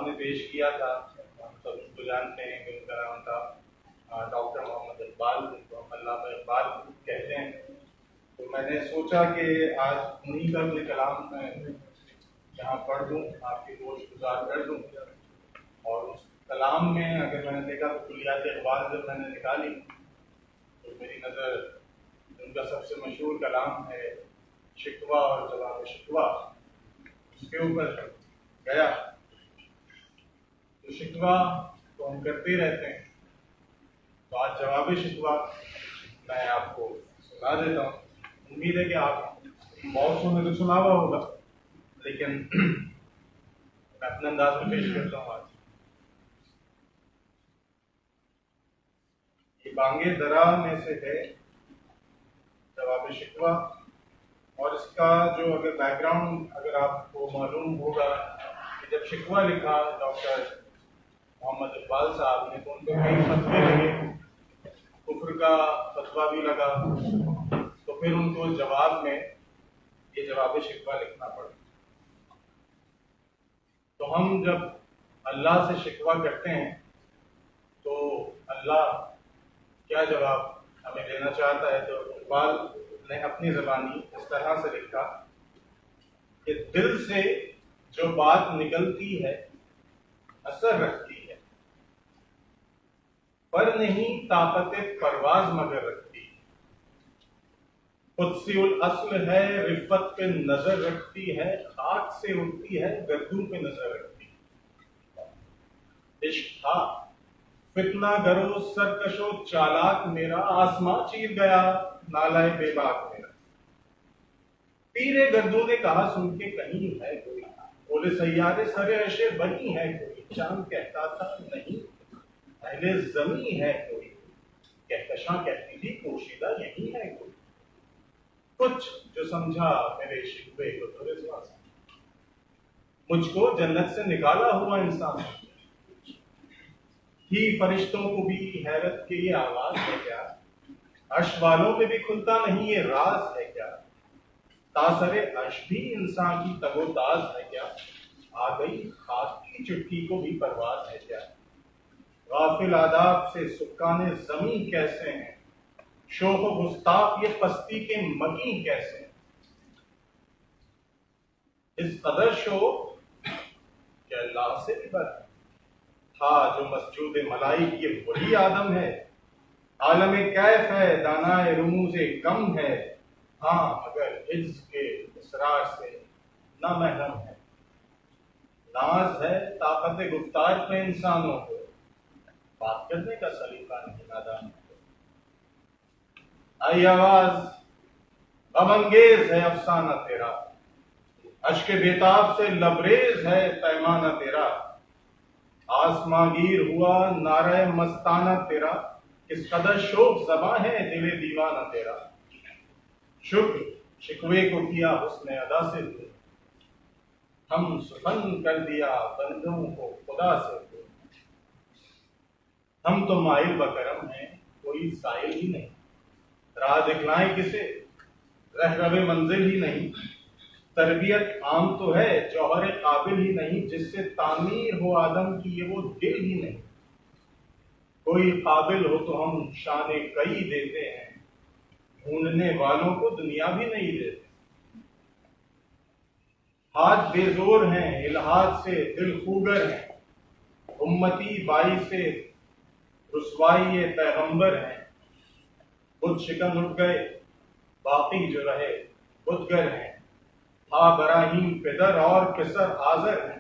صاحب نے پیش کیا تھا، ہم سب ان کو جانتے ہیں کہ ان کا نام تھا ڈاکٹر محمد اقبال، جن کو ہم علامہ اقبال کہتے ہیں. تو میں نے سوچا کہ آج انہیں کا کوئی کلام میں یہاں پڑھ دوں، آپ کی گوش گزار کر دوں. اور اس کلام میں اگر میں نے دیکھا تو کلیات اقبال جب میں نے نکالی تو میری نظر ان کا سب سے مشہور کلام ہے شکوہ اور جواب شکوہ، اس کے اوپر گیا. تو شکوہ تو ہم کرتے رہتے ہیں، تو آج جواب شکوہ میں آپ کو سنا دیتا ہوں. امید ہے کہ آپ بہت سو میں تو سنا ہوا ہوگا، لیکن میں اپنے انداز میں پیش کرتا ہوں. آج یہ بانگے درا میں سے ہے جواب شکوہ، اور اس کا جو اگر بیک گراؤنڈ اگر آپ کو معلوم ہوگا کہ جب شکوہ لکھا ڈاکٹر محمد اقبال صاحب نے تو ان کو کئی فتوے لگے، کفر کا فتویٰ بھی لگا، تو پھر ان کو جواب میں یہ جواب شکوہ لکھنا پڑا. تو ہم جب اللہ سے شکوہ کرتے ہیں تو اللہ کیا جواب ہمیں دینا چاہتا ہے. تو اقبال نے اپنی زبانی اس طرح سے لکھا کہ دل سے جو بات نکلتی ہے اثر رکھتی ہے، پر نہیں طاقت پرواز مگر رکھتی ہے. قدسی الاصل ہے رفت پہ نظر رکھتی ہے، خاک سے اٹھتی ہے گردوں پہ نظر رکھتی ہے. عشق تھا فتنہ گرو سرکشو چالاک میرا، آسماں چیر گیا نالائے بے باک میرا. پیرے گردوں نے کہا سن کے کہیں ہے کوئی، بولے سیارے سرے عرشے بنی ہے کوئی. چاند کہتا تھا نہیں اہل زمیں ہے کوئی، کہکشاں کہتی تھی پوشیدہ یہی ہے کوئی. کچھ جو سمجھا میرے شکوے کو تو رضوا سمجھا، مجھ کو جنت سے نکالا ہوا انسان ہی. فرشتوں کو بھی حیرت کی یہ آواز ہے کیا، عرش والوں پہ بھی کھلتا نہیں یہ راز ہے کیا. تاثر عرش بھی انسان کی تگ و تاز ہے کیا، آ گئی خاک کی چٹکی کو بھی پرواز ہے کیا. غافل آداب سے سکان زمین کیسے ہیں، شوق و گستاخ یہ پستی کے مگیں کیسے ہیں. اس قدر شوق کہ اللہ سے بھی بر تھا جو مسجود ملائک یہ وہی آدم ہے. عالم کیف ہے دانائے رموز کم ہے، ہاں مگر حفظ کے اسرار سے نہ محرم ہے. ناز ہے طاقت گفتار پہ انسانوں کو، بات کرنے کا سلیقہ نہیں نادان کو. آئی آواز غم انگیز ہے افسانہ تیرا، اشک بیتاب سے لبریز ہے پیمانہ تیرا. آسماں گیر ہوا نعرہ مستانہ تیرا، اس قدر شوق زباں ہے دل دیوانہ تیرا. شکر شکوے کو کیا حسن ادا سے تو، ہم سخن کر دیا بندوں کو خدا سے تو. ہم تو مائل بکرم ہیں کوئی سائل ہی نہیں، راہ دکھلائیں کسے رہرو منزل ہی نہیں. تربیت عام تو ہے جوہر قابل ہی نہیں، جس سے تعمیر ہو آدم کی یہ وہ دل ہی نہیں. کوئی قابل ہو تو ہم شان کئی دیتے ہیں، ڈھونڈنے والوں کو دنیا بھی نہیں دیتے. ہاتھ بے زور ہیں الحاد سے دل خوگر ہیں، امتی بائی سے رسوائی پیغمبر ہیں. بت شکن اٹھ گئے باقی جو رہے بتگر ہیں، ہاں براہیم پدر اور کسر آذر ہیں.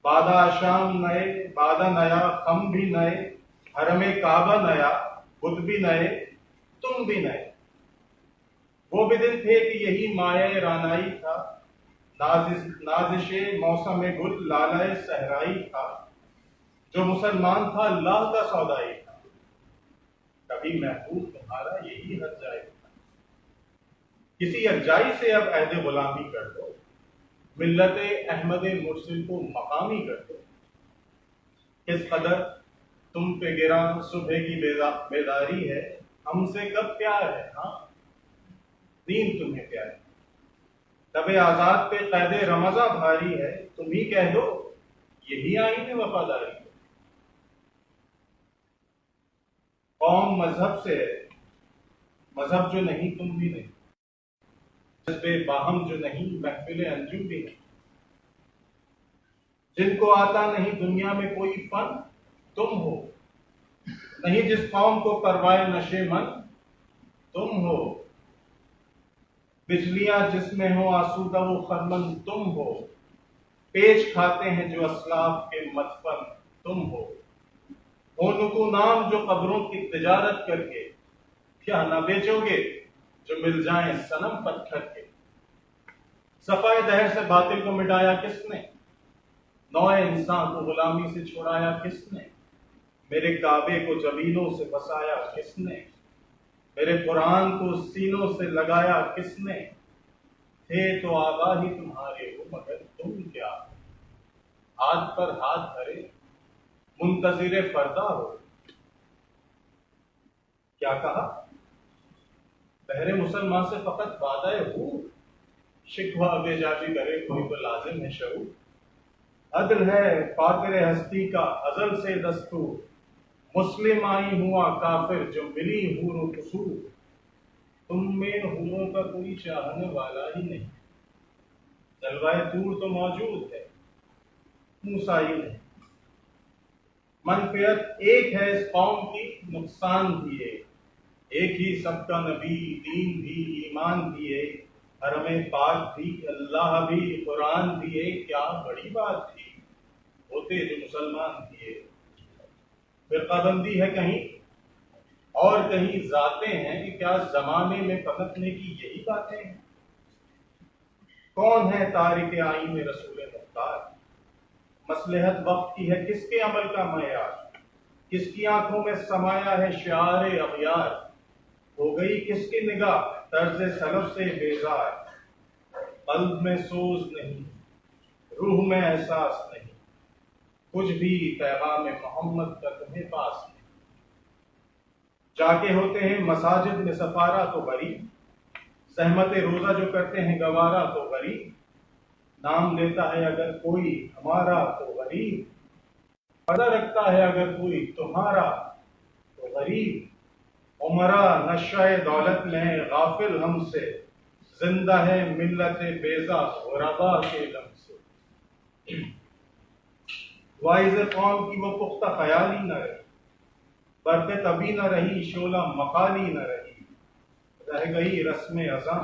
بادہ شام نئے بادہ نیا خم بھی نئے، حرم کعبہ نیا بت بھی نئے تم بھی نئے. وہ بھی دن تھے کہ یہی مایہ رانائی تھا، نازش موسم گل لالۂ صحرائی تھا. جو مسلمان تھا اللہ کا سودائی تھا، کبھی محبوب تمہارا یہی ہر جائے تھا. کسی ارجائی سے اب عہد غلامی کر دو، ملت احمد مرسل کو مقامی کر دو. کس قدر تم پہ گراں صبح کی بیداری ہے، ہم سے کب پیار ہے، ہاں دین تمہیں پیار ہے. تب آزاد پہ قید رمضاں بھاری ہے، تم ہی کہہ دو یہی آئین ہے وفاداری کا؟ قوم مذہب سے ہے، مذہب جو نہیں تم بھی نہیں، جذبے باہم جو نہیں محفل انجم بھی نہیں، جن کو آتا نہیں دنیا میں کوئی فن تم ہو، نہیں جس قوم کو پروائے نشے من تم ہو، بجلیاں جس میں ہو آسودہ و خرمن تم ہو، پیش کھاتے ہیں جو اسلاف کے مدفن تم ہو نکو نام جو قبروں کی تجارت کر کے کیا نہ بیچو گے جو مل جائیں صنم پتھر کے، صفائے دہر سے باطل کو مٹایا کس نے، نوع انسان کو غلامی سے چھڑایا کس نے، میرے کعبے کو زمینوں سے بسایا کس نے، میرے قرآن کو سینوں سے لگایا کس نے، تھے تو آبا ہی تمہارے ہو مگر تم کیا، ہاتھ پر ہاتھ دھرے منتظر فردا ہو۔ کیا کہا؟ بہر مسلمان سے فقط وعدہ ہو، شکوہ بے جابی کرے کوئی تو لازم ہے شعور، عدل ہے فاقر ہستی کا ازل سے دستور، مسلم آئی ہوا کافر جو ملی حور و قصور، تم میں حوروں کا کوئی چاہنے والا ہی نہیں، جلوہ طور تو موجود ہے موسیٰ ہی نہیں، منفعت ایک ہے اس قوم کی نقصان بھی ایک ہی سب کا نبی دین بھی ایمان بھی ایک، حرم پاک بھی اللہ بھی قرآن بھی ایک، کیا بڑی بات تھی ہوتے جو مسلمان تھے، فرقہ بندی ہے کہیں اور کہیں ذاتیں ہیں کہ کیا زمانے میں پنپنے کی یہی باتیں ہیں، کون ہے تارک آئین رسول مختار، مصلحت وقت کی ہے کس کے عمل کا معیار، کس کی آنکھوں میں سمایا ہے شعار اغیار، ہو گئی کس کی نگاہ طرز سلف سے بیزار، قلب میں سوز نہیں روح میں احساس نہیں، کچھ بھی پیغام محمد کا تمہیں پاس نہیں، جا کے ہوتے ہیں مساجد میں سفارہ تو غریب، سہمت روزہ جو کرتے ہیں گوارا تو غریب، نام لیتا ہے اگر کوئی ہمارا تو غریب، پردہ رکھتا ہے اگر کوئی تمہارا تو غریب، عمرہ نشہ دولت میں غافل ہم سے، زندہ ہے ملت بیضا غربا کے دم سے، وائز قوم کی وہ پختہ خیالی نہ رہی، برق طبی نہ رہی شعلہ مقالی نہ رہی، رہ گئی رسم ازاں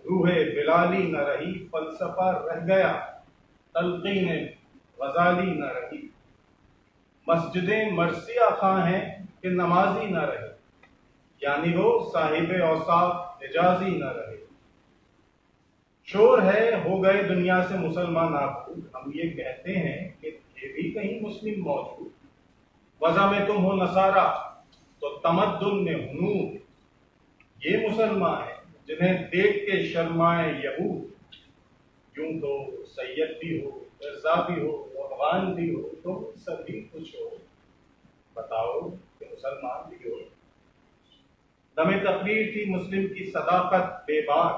روح بلالی نہ رہی، فلسفہ رہ گیا تلقین غزالی نہ رہی، مسجدیں مرثیہ خواں ہیں کہ نمازی نہ رہے، یعنی وہ صاحب اوصاف حجازی نہ رہے، شور ہے ہو گئے دنیا سے مسلمان نابود، ہم یہ کہتے ہیں کہ یہ بھی کہیں مسلم موجود، وضع میں تم ہو نصارہ تو تمدن میں ہنود، یہ مسلمان ہیں جنہیں دیکھ کے شرمائے یہود، یوں تو سید بھی ہو مرزا بھی ہو افغان بھی ہو تم سبھی کچھ ہو، بتاؤ کہ مسلمان بھی ہو، دم تقریر تھی مسلم کی صداقت بے بار،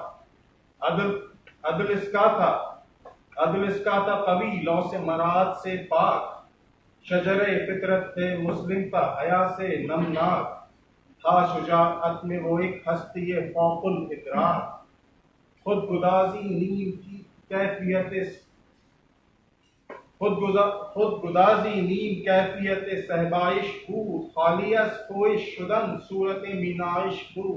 عدل اس کا تھا قوی لو سے مراد سے پاک، شجر فطرت تھے مسلم کا حیا سے نمناک، تھا شجاعت میں وہ ایک ہستی فوق الادراک، خودگدازی نیم کی کیفیت صحبائش کو، خالیس کوئش شدن صورت مینائش کو،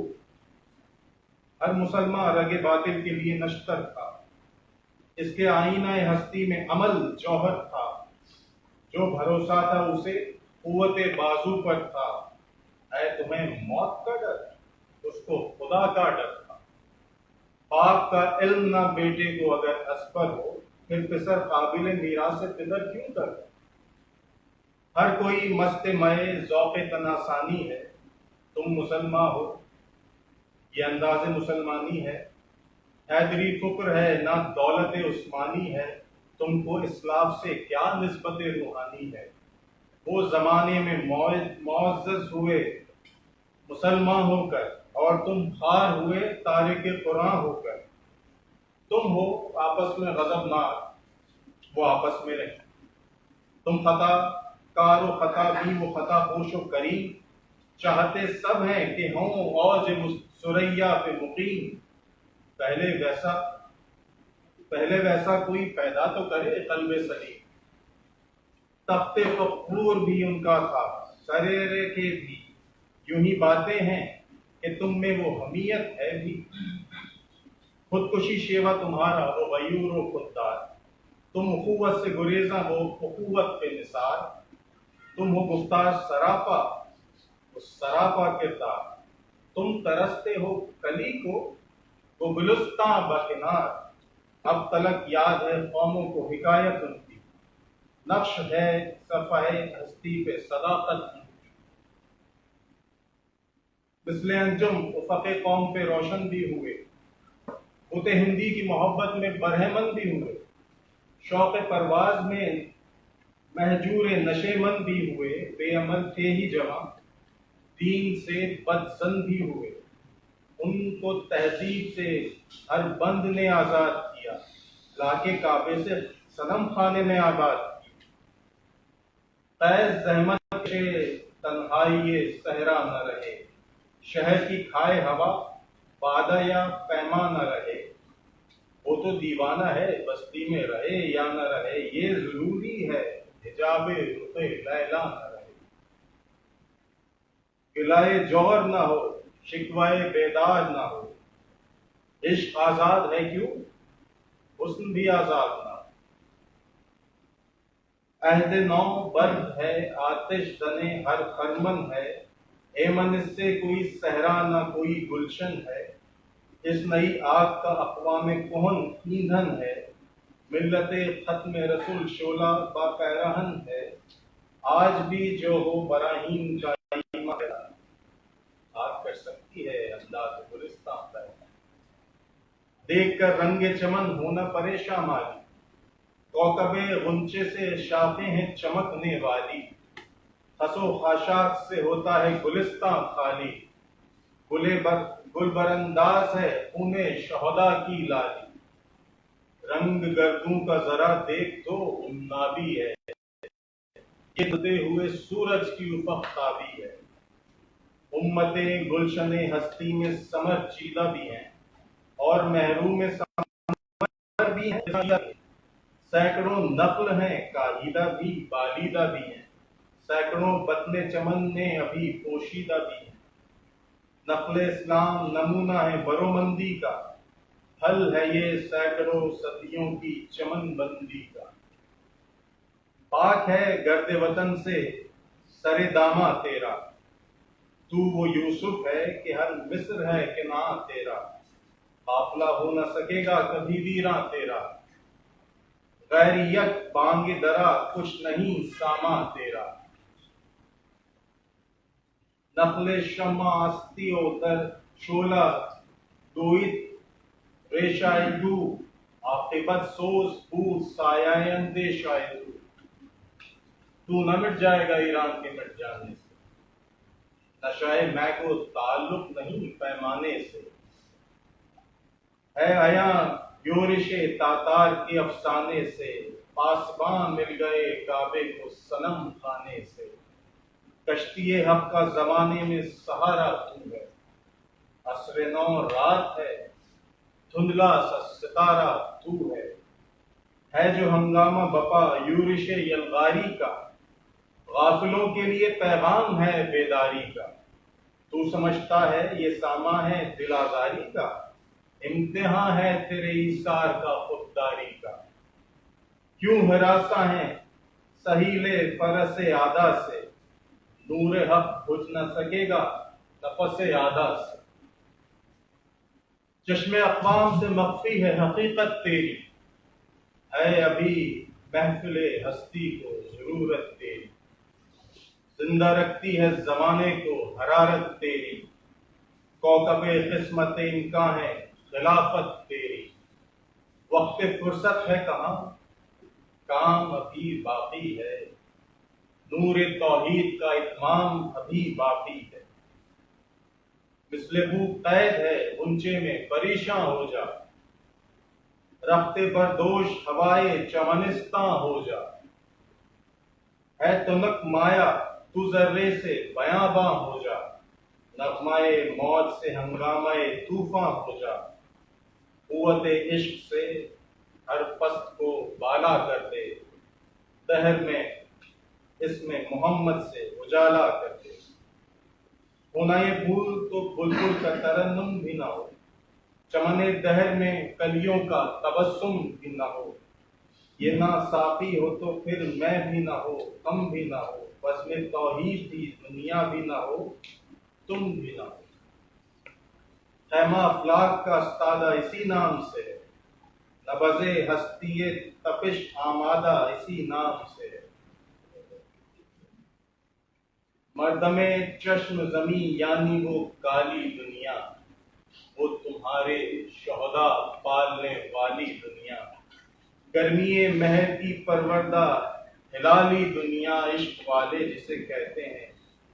ہر مسلمان رگ باطل کے لیے نشتر تھا، اس کے آئینہ ہستی میں عمل جوہر تھا، جو بھروسہ تھا اسے قوت بازو پر تھا، اے تمہیں موت کا ڈر اس کو خدا کا ڈر تھا، باپ کا علم نہ بیٹے کو اگر اسپر ہو، پھر پسر قابل میراث پدر کیوں کر، ہر کوئی مست مئے ذوق تناسانی ہے، تم مسلمان ہو یہ انداز مسلمانی ہے، حیدری فکر ہے نہ دولت عثمانی ہے، تم کو اسلاف سے کیا نسبت روحانی ہے، وہ زمانے میں معزز ہوئے مسلمان ہو کر اور تم خار ہوئے تارک قرآن ہو کر، تم ہو آپس میں غضبناک وہ آپس میں رہیں، تم خطا کار و خطا بھی وہ خطا پوش و کریم، چاہتے سب ہیں کہ ہوں اوج سریا پہ مقیم۔ پہلے ویسا کوئی پیدا تو کرے قلب سلیم، تخت فخور بھی ان کا تھا سریرے کے بھی، یوں ہی باتیں ہیں کہ تم میں وہ حمیت ہے بھی۔ خودکشی شیوا تمہارا وہ غیور و خوددار، تم اخوت سے گریزاں ہو اخوت پہ نثار، تم ہو گفتار سراپا وہ سراپا کردار، تم ترستے ہو کلی کو وہ گلستاں بکنار، اب تلک یاد ہے قوموں کو حکایت ان کی، نقش ہے صفحہ ہستی پہ صداقت کی۔ مثل انجم افق قوم پہ روشن بھی ہوئے، بت ہندی کی محبت میں برہمن بھی ہوئے، شوق پرواز میں مہجور نشے من بھی ہوئے، بے عمل تھے ہی جوان دین سے بدزن بھی ہوئے، ان کو تہذیب سے ہر بند نے آزاد کیا، لا کے کعبے سے صنم خانے میں آباد کی۔ قیس زحمت سے تنہائی صحرا نہ رہے، شہر کی کھائے ہوا وعدہ یا پیما نہ رہے، وہ تو دیوانہ ہے بستی میں رہے یا نہ رہے، یہ ضروری ہے حجاب رخ لیلا نہ رہے۔ گلائے جوہر نہ ہو شکوائے بیدار نہ ہو، عشق آزاد ہے کیوں حسن بھی آزاد نہ ہو، عہد نو برد ہے آتش زنے ہر خرمن ہے، ایمن اس سے کوئی صحرا نہ کوئی گلشن ہے، اس نئی آگ کا اقوام کہن ایندھن ہے، ملت ختم رسول شعلہ با پیرہن ہے، آج بھی جو ہو براہیم کا ایمہ ہے، آگ کر سکتی ہے انداز گلستاں پیدا، دیکھ کر رنگ چمن ہونا پریشاں مالی، کوکب غنچے سے شاخیں ہیں چمکنے والی، خس و خاشاک سے ہوتا ہے گلستاں خالی، گل برانداز ہے خون شہدا کی لالی، رنگ گردوں کا ذرا دیکھ تو نابی ہے، یہ دھتے ہوئے سورج کی افق تابی ہے، امتیں گلشن ہستی میں سمر چیدہ بھی ہیں اور محروم سمر بھی ہیں، سینکڑوں نقل ہیں کاہیدہ بھی بالیدہ بھی ہیں، سینکڑوں بطن چمن میں ابھی پوشیدہ بھی ہیں، نقل اسلام نمونہ ہے برومندی کا، حل ہے یہ سینکڑوں صدیوں کی چمن بندی کا، پاک ہے گرد وطن سے سر دامہ تیرا، تو وہ یوسف ہے کہ ہر مصر ہے کناں تیرا، قافلہ ہو نہ سکے گا کبھی ویراں تیرا، غیر یک بانگ درا کچھ نہیں ساما تیرا، نقل شمع استی و در شعلہ دویت ریشۂ جو، عاقبت سوز بود سایہ اندیشۂ تو نہ مٹ جائے گا ایران کے مٹ جانے سے، نشائے میں کو تعلق نہیں پیمانے سے، ہے عیاں یورش تاتار کے افسانے سے، پاسباں مل گئے کعبے کو صنم خانے سے، کشتی حق کا زمانے میں سہارا تو ہے، عصر نو رات ہے دھندلا سا ستارہ تو ہے جو ہنگامہ بپا یورش یلغاری کا، غافلوں کے لیے پیغام ہے بیداری کا، تو سمجھتا ہے یہ ساماں ہے دل آزاری کا، امتحان ہے تیرے ایثار کا خودداری کا، کیوں ہراساں ہیں سہیل فرس عادا سے، نور حق بجھ نہ سکے گا نفس عادا سے، چشم اقوام سے مخفی ہے حقیقت تیری، ہے ابھی محفل ہستی کو ضرورت تیری، زندہ رکھتی ہے زمانے کو حرارت تیری، کوکب قسمت امکان ہے خلافت تیری، وقت فرصت ہے کہاں کام ابھی باقی ہے، نور توحید کا اتمام ابھی باقی ہے، مثل بو قید ہے غنچے میں پریشاں ہو جا، رخت بردوش ہوائے چمنستاں ہو جا، ہے تنک مایا تو ذرے سے بیاباں ہو جا، نغمائے موت سے ہنگامائے طوفاں ہو جا، قوت عشق سے ہر پست کو بالا کر دے، دہر میں اس میں محمد سے اجالا کر دے۔ ہونا یہ بھول تو بلبل کا ترنم بھی نہ ہو، چمن دہر میں کلیوں کا تبسم بھی نہ ہو، یہ نہ ساقی ہو تو پھر میں بھی نہ ہو، ہم بھی نہ ہو، بس میں توحید بھی دنیا بھی نہ ہو، تم بھی نہ ہو۔ خیمہ افلاک کا استادہ اسی نام سے ہے، نبض ہستی تپش آمادہ اسی نام سے ہے۔ مردم چشم زمیں یعنی وہ کالی دنیا، وہ تمہارے شہدا پالنے والی دنیا، گرمی مہر کی پروردہ ہلالی دنیا، عشق والے جسے کہتے ہیں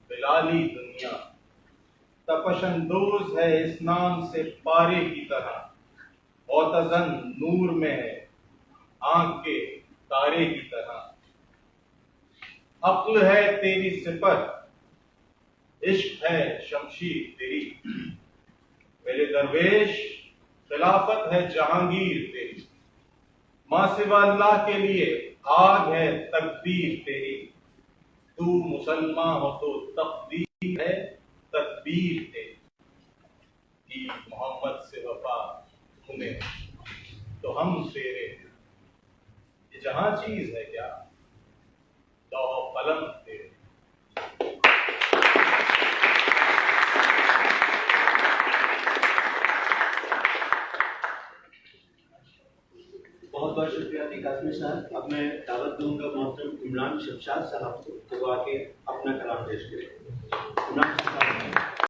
بلالی دنیا، تپش اندوز ہے اس نام سے پارے کی طرح، اوتزن نور میں ہے آنکھ کے تارے کی طرح، عقل ہے تیری صفت عشق ہے شمشیر تیری، میرے درویش خلافت ہے جہانگیر تیری، ماں سوا اللہ کے لیے آگ ہے تقدیر تیری، تو مسلمان ہو تو تقدیر ہے تدبیر تیری، کی محمد سے وفا تمہیں تو ہم تیرے، یہ جہاں چیز ہے کیا لوح و قلم تیرے۔ بہت بہت شکریہ علی قاسمی صاحب۔ اب میں دعوت دوں گا محترم عمران شمشاد صاحب کو کہ وہ آ کے اپنا کلام پیش کریں۔